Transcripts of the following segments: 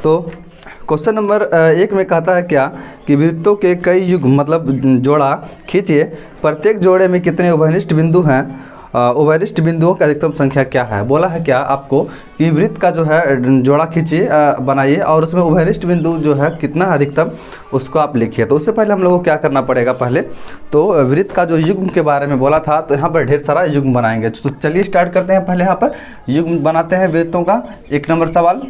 तो question number 1 में कहता है क्या कि वृत्तों के कई युग्म मतलब जोड़ा खींचिए, प्रत्येक जोड़े में कितने उभयनिष्ठ बिंदु हैं, उभयनिष्ठ बिंदुओं की अधिकतम संख्या क्या है। बोला है क्या आपको कि वृत्त का जो है जोड़ा खींचिए बनाइए और उसमें उभयनिष्ठ बिंदु जो है कितना अधिकतम उसको आप लिखिए। तो उससे पहले हम लोगों को क्या करना पड़ेगा, पहले तो वृत्त का जो युग्म के बारे में बोला था, तो यहाँ पर ढेर सारा युग्म बनाएंगे। तो चलिए स्टार्ट करते हैं। पहले यहाँ पर युग्म बनाते हैं वृत्तों का। 1 नंबर सवाल,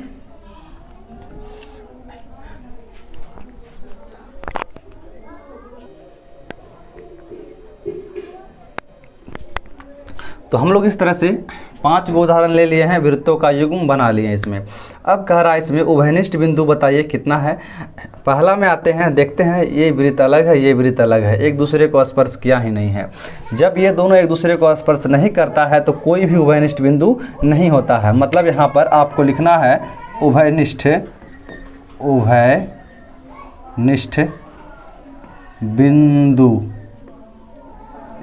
तो हम लोग इस तरह से 5 गो उदाहरण ले लिए हैं, वृत्तों का युग्म बना लिए हैं इसमें। अब कह रहा है इसमें उभयनिष्ठ बिंदु बताइए कितना है। पहला में आते हैं, देखते हैं ये वृत्त अलग है, ये वृत्त अलग है, एक दूसरे को स्पर्श किया ही नहीं है। जब ये दोनों एक दूसरे को स्पर्श नहीं करता है तो कोई भी उभयनिष्ठ बिंदु नहीं होता है। मतलब यहाँ पर आपको लिखना है उभयनिष्ठ बिंदु।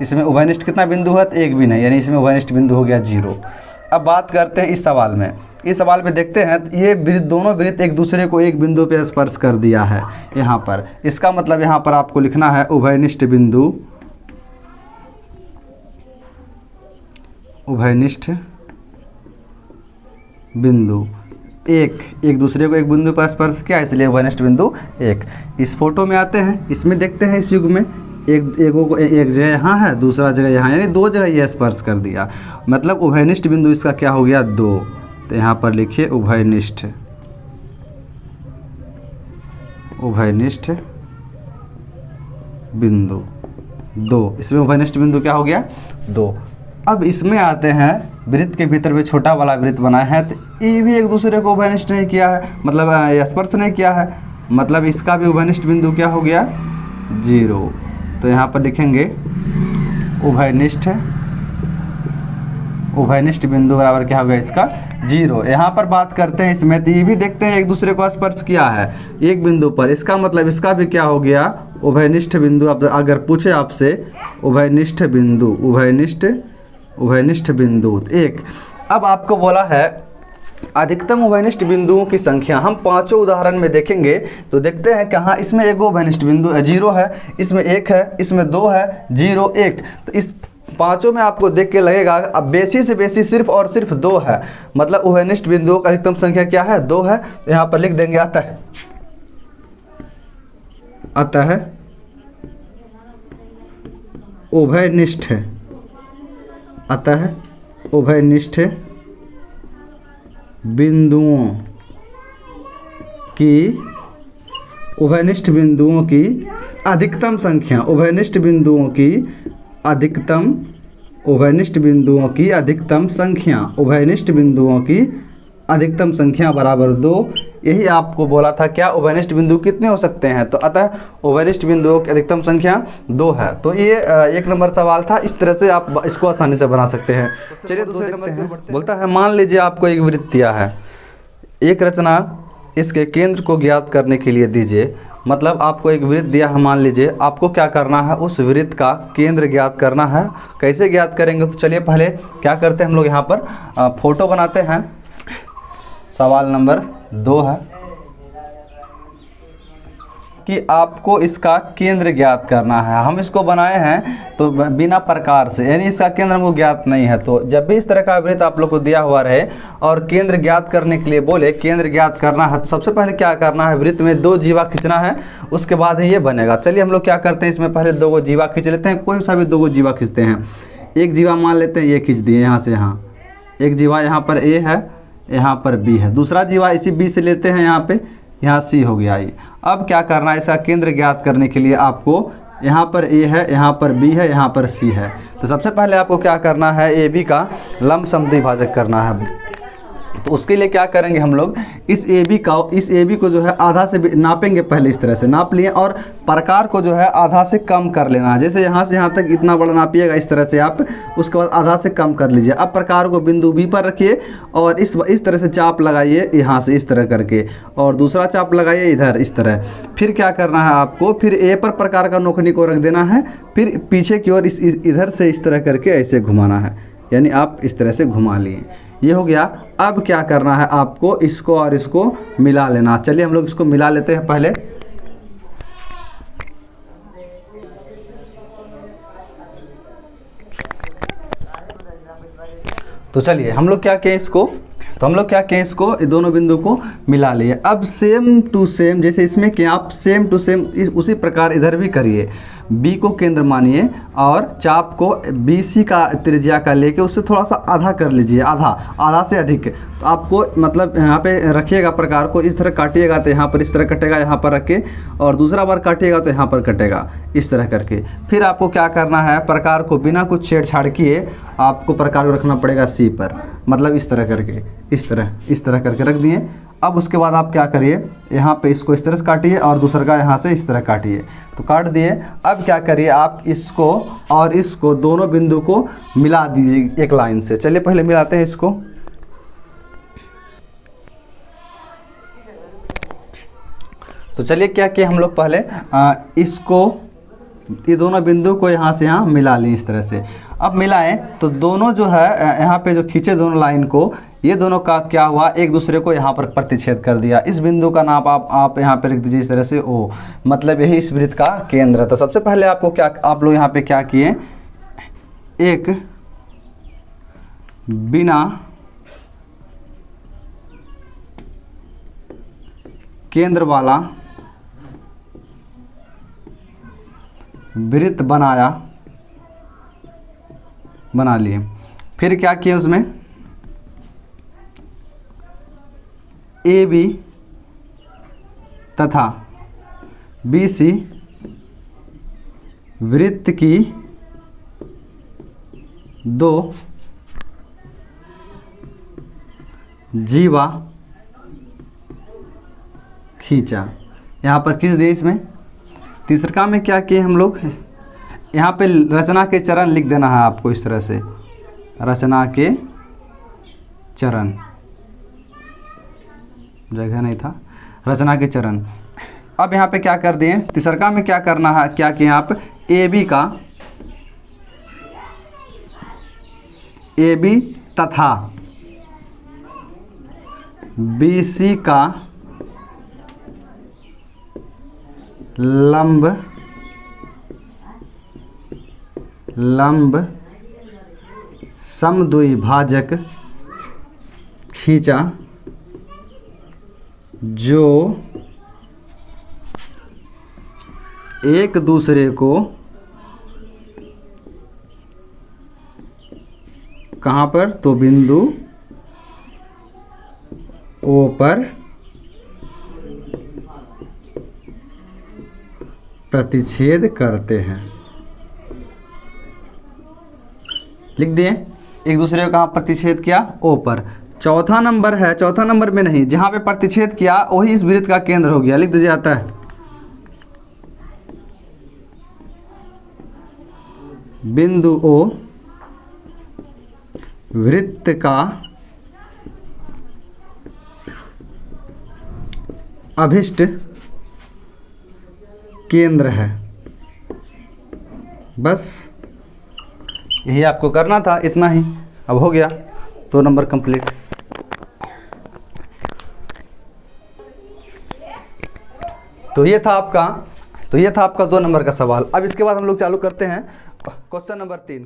इसमें उभयनिष्ठ कितना बिंदु है, तो एक भी नहीं, यानी इसमें उभयनिष्ठ बिंदु हो गया 0। अब बात करते हैं इस सवाल में। इस सवाल में देखते हैं ये दोनों वृत्त एक दूसरे को एक बिंदु पे स्पर्श कर दिया है यहाँ पर। इसका मतलब यहाँ पर आपको लिखना है उभयनिष्ठ बिंदु एक दूसरे को एक बिंदु पर स्पर्श किया, इसलिए उभयनिष्ठ बिंदु 1। इस फोटो में आते हैं, इसमें देखते हैं इस युग में एक जगह यहाँ है, दूसरा जगह यहाँ, यानी 2 जगह ये स्पर्श कर दिया। मतलब उभयनिष्ठ बिंदु इसका क्या हो गया 2। तो यहाँ पर लिखिए उभयनिष्ठ बिंदु 2। इसमें उभयनिष्ठ बिंदु क्या हो गया 2। अब इसमें आते हैं, वृत्त के भीतर में छोटा वाला वृत्त बनाया है, तो ये भी एक दूसरे को उभयनिष्ठ नहीं किया है, मतलब स्पर्श नहीं किया है। मतलब इसका भी उभयनिष्ठ बिंदु क्या हो गया 0। तो यहाँ पर लिखेंगे उभयनिष्ठ बिंदु बराबर क्या होगा इसका 0। यहाँ पर बात करते हैं इसमें, तो ये भी देखते हैं एक दूसरे को स्पर्श किया है एक बिंदु पर। इसका मतलब इसका भी क्या हो गया उभयनिष्ठ बिंदु। अब अगर पूछे आपसे उभयनिष्ठ बिंदु 1। अब आपको बोला है अधिकतम उभयनिष्ठ बिंदुओं की संख्या। हम 5 उदाहरण में देखेंगे तो देखते हैं कहाँ इसमें एक उभयनिष्ठ बिंदु 0 है, इसमें 1 है, इसमें 2 है, 0 1। तो इस 5 में आपको देख के लगेगा अब बेसी से बेसी सिर्फ और सिर्फ 2 है। मतलब उभयनिष्ठ बिंदुओं का अधिकतम संख्या क्या है 2 है। तो यहाँ पर लिख देंगे अतः उभयनिष्ठ बिंदुओं की अधिकतम संख्या, उभयनिष्ठ बिंदुओं की अधिकतम संख्या बराबर 2। यही आपको बोला था क्या उभयनिष्ठ बिंदु कितने हो सकते हैं। तो अतः उभयनिष्ठ बिंदुओं की अधिकतम संख्या 2 है। तो ये 1 नंबर सवाल था। इस तरह से आप इसको आसानी से बना सकते हैं। चलिए दूसरे नंबर पे बोलता है, मान लीजिए आपको एक वृत्त दिया है, एक रचना इसके केंद्र को ज्ञात करने के लिए दीजिए। मतलब आपको एक वृत्त दिया है, मान लीजिए आपको क्या करना है उस वृत्त का केंद्र ज्ञात करना है। कैसे ज्ञात करेंगे, तो चलिए पहले क्या करते हैं हम लोग यहाँ पर फोटो बनाते हैं। सवाल नंबर 2 है कि आपको इसका केंद्र ज्ञात करना है। हम इसको बनाए हैं तो बिना प्रकार से, यानी इसका केंद्र हमको ज्ञात नहीं है। तो जब भी इस तरह का वृत्त आप लोग को दिया हुआ रहे और केंद्र ज्ञात करने के लिए बोले केंद्र ज्ञात करना है, तो सबसे पहले क्या करना है, वृत्त में 2 जीवा खींचना है, उसके बाद ही ये बनेगा। चलिए हम लोग क्या करते हैं, इसमें पहले 2 जीवा खींच लेते हैं। कोई सा भी 2 जीवा खींचते हैं। एक जीवा मान लेते हैं, ये खींच दिए यहाँ से यहाँ। एक जीवा यहाँ पर ए है, यहाँ पर बी है। दूसरा जीवा इसी बी से लेते हैं यहाँ पे, यहाँ सी हो गया ये। अब क्या करना है, इसका केंद्र ज्ञात करने के लिए आपको यहाँ पर ए है, यहाँ पर बी है, यहाँ पर सी है। तो सबसे पहले आपको क्या करना है, ए बी का लंब समद्विभाजक करना है। तो उसके लिए क्या करेंगे हम लोग, इस ए बी को जो है आधा से नापेंगे। पहले इस तरह से नाप लिए और प्रकार को जो है आधा से कम कर लेना है। जैसे यहाँ से यहाँ तक इतना बड़ा नापिएगा इस तरह से आप, उसके बाद आधा से कम कर लीजिए। अब प्रकार को बिंदु बी पर रखिए और इस तरह से चाप लगाइए यहाँ से इस तरह करके, और दूसरा चाप लगाइए इधर इस तरह। फिर क्या करना है आपको, फिर ए पर प्रकार का नोकनी को रख देना है, फिर पीछे की ओर इधर से इस तरह करके ऐसे घुमाना है, यानी आप इस तरह से घुमा लिए, ये हो गया। अब क्या करना है आपको, इसको और इसको मिला लेना। चलिए हम लोग इसको मिला लेते हैं पहले। तो चलिए हम लोग क्या किए इसको, तो हम लोग क्या किए इसको, दोनों बिंदु को मिला लिए। अब सेम टू सेम जैसे इसमें कि आप सेम टू सेम उसी प्रकार इधर भी करिए। बी को केंद्र मानिए और चाप को बी सी का त्रिज्या का लेके उससे थोड़ा सा आधा कर लीजिए, आधा से अधिक। तो आपको मतलब यहाँ पे रखिएगा प्रकार को, इस तरह काटिएगा तो यहाँ पर इस तरह कटेगा, यहाँ पर रख के, और दूसरा बार काटिएगा तो यहाँ पर कटेगा, इस तरह करके। फिर आपको क्या करना है, प्रकार को बिना कुछ छेड़छाड़ किए आपको प्रकार को रखना पड़ेगा सी पर, मतलब इस तरह करके, इस तरह करके रख दिए। अब उसके बाद आप क्या करिए, यहाँ पे इसको इस तरह से काटिए और दूसरा का यहाँ से इस तरह काटिए। तो काट दिए। अब क्या करिए, आप इसको और इसको दोनों बिंदु को मिला दीजिए एक लाइन से। चलिए पहले मिलाते हैं इसको। तो चलिए क्या किए हम लोग पहले इसको, ये दोनों बिंदु को यहाँ से यहाँ मिला लें इस तरह से। अब मिलाएं तो दोनों जो है यहाँ पे जो खींचे दोनों लाइन को, ये दोनों का क्या हुआ, एक दूसरे को यहाँ पर प्रतिच्छेद कर दिया। इस बिंदु का नाम आप यहाँ पे लिख दीजिए इस तरह से ओ, मतलब यही इस वृत्त का केंद्र है। तो सबसे पहले आपको क्या, आप लोग यहाँ पे क्या किए, एक बिना केंद्र वाला वृत्त बना लिए। फिर क्या किए, उसमें ए बी तथा बी सी वृत्त की दो जीवा खींचा, यहाँ पर खींच दिए इसमें। तीसरा में क्या किए हम लोग, यहाँ पे रचना के चरण लिख देना है आपको इस तरह से, रचना के चरण, जगह नहीं था, रचना के चरण। अब यहाँ पे क्या कर दिए, तीसरा में क्या करना है, क्या किए आप, ए बी तथा बी सी का लंब समद्विभाजक खींचा, जो एक दूसरे को कहाँ पर, तो बिंदु ओ पर प्रतिच्छेद करते हैं। लिख दिए, एक दूसरे को कहाँ प्रतिच्छेद किया, ओ पर। चौथा नंबर है, चौथा नंबर में नहीं, जहाँ पे प्रतिच्छेद किया वही इस वृत्त का केंद्र हो गया। लिख दीजिए, आता है बिंदु ओ वृत्त का अभिष्ट केंद्र है। बस यही आपको करना था, इतना ही। अब हो गया 2 नंबर कंप्लीट। तो ये था आपका 2 नंबर का सवाल। अब इसके बाद हम लोग चालू करते हैं क्वेश्चन नंबर 3।